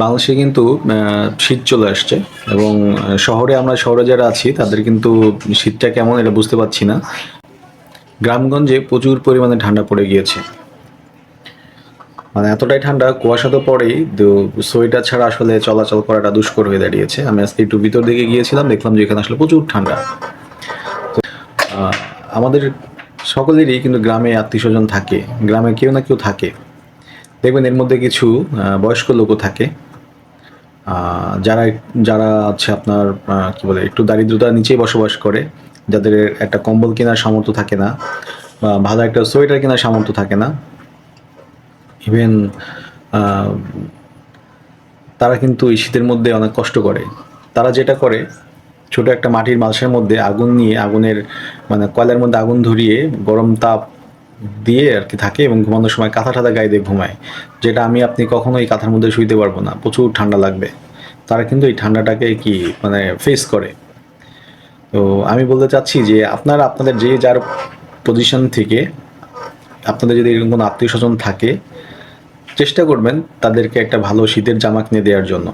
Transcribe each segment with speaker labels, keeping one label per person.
Speaker 1: বাংলাদেশে কিন্তু শীত চলে আসছে এবং শহরে যারা আছি তাদের কিন্তু শীতটা কেমন এটা বুঝতে পারছি না। গ্রামগঞ্জে প্রচুর পরিমাণে ঠান্ডা পড়ে গিয়েছে, মানে এতটাই ঠান্ডা, কুয়াশা তো পড়েই, তো সোয়েটার ছাড়া আসলে চলাচল করাটা দুষ্কর হয়ে দাঁড়িয়েছে। আমি আজকে একটু ভিতর দিকে গিয়েছিলাম, দেখলাম যে এখানে আসলে প্রচুর ঠান্ডা। আমাদের সকলেরই কিন্তু গ্রামে আত্মীয় স্বজন থাকে, গ্রামে কেউ না কেউ থাকে। দেখবেন এর মধ্যে কিছু বয়স্ক লোকও থাকে, যারা যারা আছে আপনার কি বলে একটু দারিদ্রতার নিচেই বসবাস করে, যাদের একটা কম্বল কেনার সামর্থ্য থাকে না বা ভালো একটা সোয়েটার কেনার সামর্থ্য থাকে না। ইভেন তারা কিন্তু এই শীতের মধ্যে অনেক কষ্ট করে। তারা যেটা করে, ছোট একটা মাটির মালসার মধ্যে আগুন নিয়ে, আগুনের মানে কয়লার মধ্যে আগুন ধরিয়ে গরম তাপ দিয়ে আর কি থাকে এবং ঘুমানোর সময় কাঁথা টাথা গায়ে দিয়ে ঘুমায়, যেটা আমি আপনি কখনোই কাঁথার মধ্যে শুইতে পারবো না, প্রচুর ঠান্ডা লাগবে। তারা কিন্তু এই ঠান্ডাটাকে কি মানে ফেস করে। তো আমি বলতে চাচ্ছি যে আপনারা আপনাদের যে যার পজিশন থেকে, আপনাদের যদি এরকম কোনো আত্মীয় স্বজন থাকে, চেষ্টা করবেন তাদেরকে একটা ভালো শীতের জামা কিনে দেওয়ার জন্য,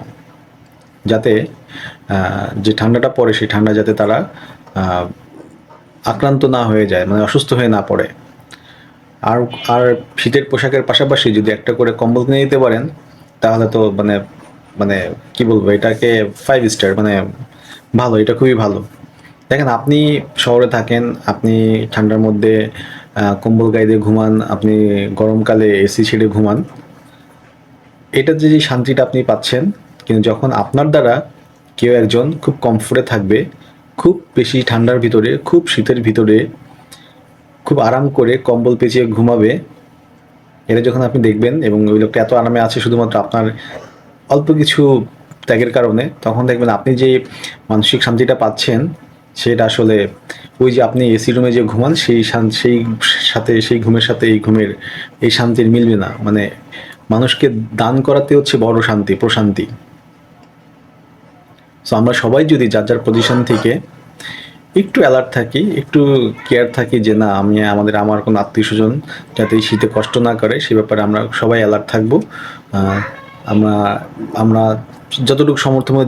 Speaker 1: যাতে যে ঠান্ডাটা পড়ে সেই ঠান্ডা যাতে তারা আক্রান্ত না হয়ে যায়, মানে অসুস্থ হয়ে না পড়ে। আর আর শীতের পোশাকের পাশাপাশি যদি একটা করে কম্বল কিনে দিতে পারেন, তাহলে তো মানে মানে কি বলবো এটাকে 5 স্টার, মানে ভালো, এটা খুবই ভালো। দেখেন, আপনি শহরে থাকেন, আপনি ঠান্ডার মধ্যে কম্বল গায়ে দিয়ে ঘুমান, আপনি গরমকালে এসি ছেড়ে ঘুমান, এটা যে যে শান্তিটা আপনি পাচ্ছেন, কিন্তু যখন আপনার দ্বারা কেউ একজন খুব কমফোর্টে থাকবে, খুব বেশি ঠান্ডার ভিতরে, খুব শীতের ভিতরে, খুব আরাম করে কম্বল পেঁচিয়ে ঘুমাবে, এটা যখন আপনি দেখবেন এবং ওই লোকটা এত আরামে আছে শুধুমাত্র আপনার অল্প কিছু ত্যাগের কারণে, তখন দেখবেন আপনি যে মানসিক শান্তিটা পাচ্ছেন, সেটা আসলে ওই যে আপনি এসি রুমে যে ঘুমান সেই সাথে, সেই ঘুমের সাথে এই ঘুমের এই শান্তির মিলবে না। মানে মানুষকে দান করাতে হচ্ছে বড় শান্তি, প্রশান্তি। সো আমরা সবাই যদি যার যার পজিশন থেকে একটু অ্যালার্ট থাকি, একটু কেয়ার থাকি যে না, আমার কোনো আত্মীয় স্বজন যাতে এই শীতে কষ্ট না করে, সে ব্যাপারে আমরা সবাই অ্যালার্ট থাকবো। আমরা আমরা যতটুকু সমর্থ মতো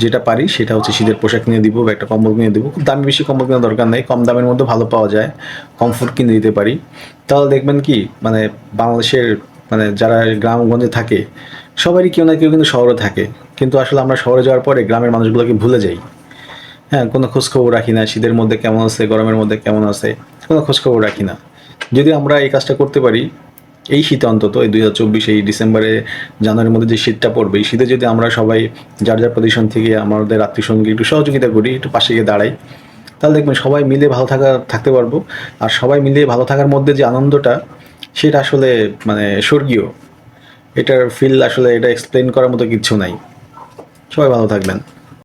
Speaker 1: যেটা পারি সেটা হচ্ছে শীতের পোশাক কিনে দিব বা একটা কম্বল কিনে দিব। খুব দামি বেশি কম্বল কেনার দরকার নেই, কম দামের মধ্যে ভালো পাওয়া যায়, কমফোর্ট কিনে দিতে পারি। তাহলে দেখবেন কি, মানে বাংলাদেশের মানে যারা গ্রামগঞ্জে থাকে, সবারই কেউ না কেউ কিন্তু শহরে থাকে, কিন্তু আসলে আমরা শহরে যাওয়ার পরে গ্রামের মানুষগুলোকে ভুলে যাই। হ্যাঁ, কোনো খোঁজখবর রাখি না, শীতের মধ্যে কেমন আছে, গরমের মধ্যে কেমন আছে, কোনো খোঁজখবর রাখি না। যদি আমরা এই কাজটা করতে পারি, এই শীতে অন্তত, এই 2024 এই ডিসেম্বরে জানুয়ারির মধ্যে যে শীতটা পড়বে, এই শীতে যদি আমরা সবাই যার যার পজিশন থেকে আমাদের আত্মীয় স্বজনকে একটু সহযোগিতা করি, একটু পাশে গিয়ে দাঁড়াই, তাহলে দেখবেন সবাই মিলে থাকতে পারবো। আর সবাই মিলে ভালো থাকার মধ্যে যে আনন্দটা, সেটা আসলে মানে স্বর্গীয়। এটার ফিল আসলে এটা এক্সপ্লেন করার মতো কিচ্ছু নাই। সবাই ভালো থাকবেন।